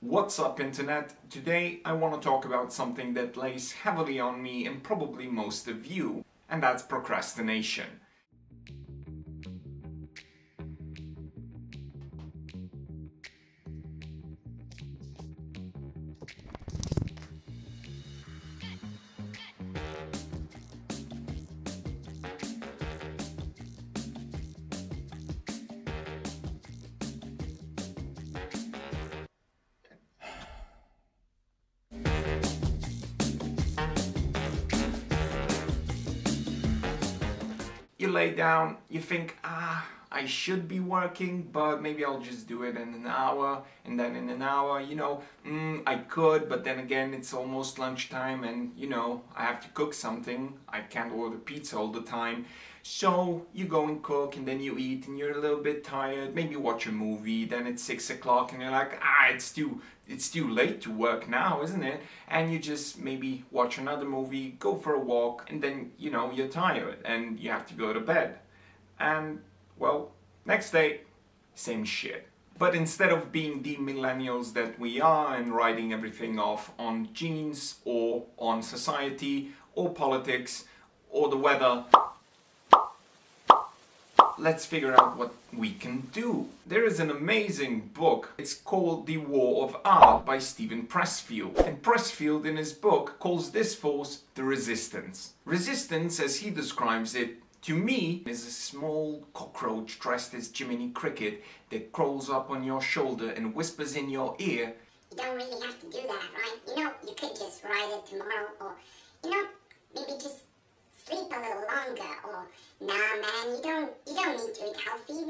What's up, Internet? Today I want to talk about something that lays heavily on me and probably most of you, and that's procrastination. You lay down, you think, I should be working, but maybe I'll just do it in an hour, and then in an hour, I could, but then again, it's almost lunchtime, and I have to cook something. I can't order pizza all the time. So you go and cook, and then you eat, and you're a little bit tired, maybe watch a movie, then it's 6 o'clock, and you're like, it's too late to work now, isn't it? And you just maybe watch another movie, go for a walk, and then, you're tired, and you have to go to bed. And, well, next day, same shit. But instead of being the millennials that we are and writing everything off on genes, or on society, or politics, or the weather, let's figure out what we can do. There is an amazing book. It's called The War of Art by Steven Pressfield. And Pressfield in his book calls this force the resistance. Resistance, as he describes it, to me, is a small cockroach dressed as Jiminy Cricket that crawls up on your shoulder and whispers in your ear, "You don't really have to do that, right? You could just write it tomorrow, or, maybe just sleep a little longer, or, nah man, you don't need to eat healthy,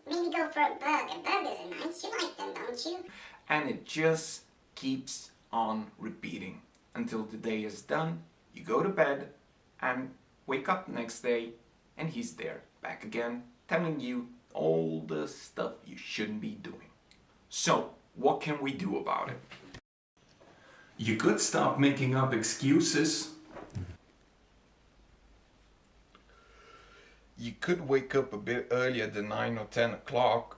maybe go for a burger. Burgers are nice, you like them, don't you?" And it just keeps on repeating until the day is done, you go to bed, and wake up next day, and he's there, back again, telling you all the stuff you shouldn't be doing. So, what can we do about it? You could stop making up excuses. You could wake up a bit earlier than 9 or 10 o'clock.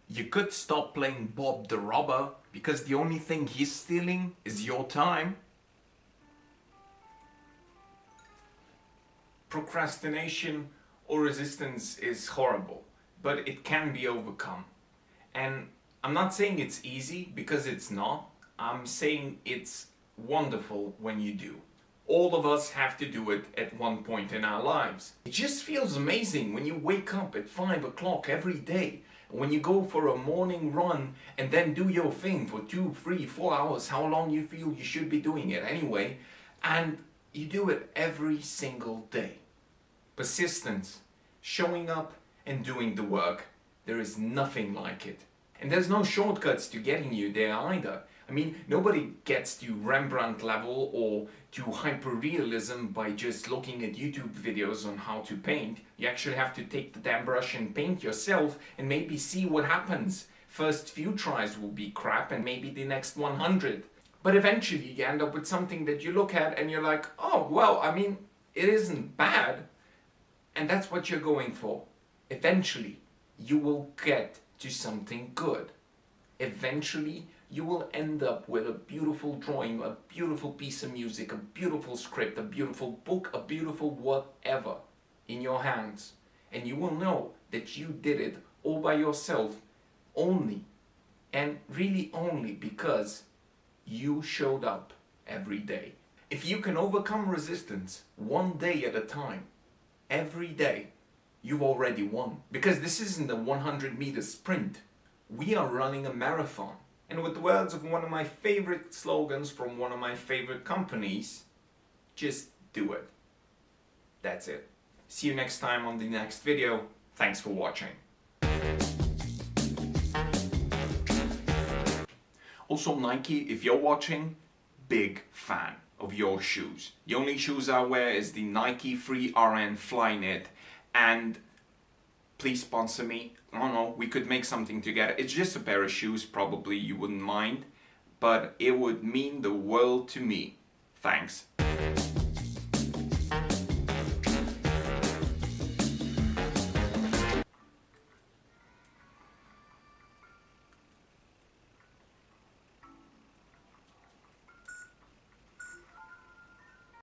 You could stop playing Bob the Robber, because the only thing he's stealing is your time. Procrastination or resistance is horrible, but it can be overcome. And I'm not saying it's easy, because it's not. I'm saying it's wonderful when you do. All of us have to do it at one point in our lives. It just feels amazing when you wake up at 5 o'clock every day. When you go for a morning run and then do your thing for 2, 3, 4 hours, how long you feel you should be doing it anyway, and you do it every single day. Persistence, showing up and doing the work, there is nothing like it. And there's no shortcuts to getting you there either. I mean, nobody gets to Rembrandt level or to hyperrealism by just looking at YouTube videos on how to paint. You actually have to take the damn brush and paint yourself and maybe see what happens. First few tries will be crap, and maybe the next 100. But eventually you end up with something that you look at and you're like, oh, well, I mean, it isn't bad. And that's what you're going for. Eventually, you will get to something good. Eventually, you will end up with a beautiful drawing, a beautiful piece of music, a beautiful script, a beautiful book, a beautiful whatever in your hands. And you will know that you did it all by yourself, only, and really only because you showed up every day. If you can overcome resistance one day at a time, every day, you've already won. Because this isn't a 100-meter sprint. We are running a marathon. And with the words of one of my favorite slogans from one of my favorite companies, just do it. That's it. See you next time on the next video. Thanks for watching. Also, Nike, if you're watching, big fan of your shoes. The only shoes I wear is the Nike Free RN Flyknit, and please sponsor me. I don't know, we could make something together. It's just a pair of shoes, probably you wouldn't mind, but it would mean the world to me. Thanks.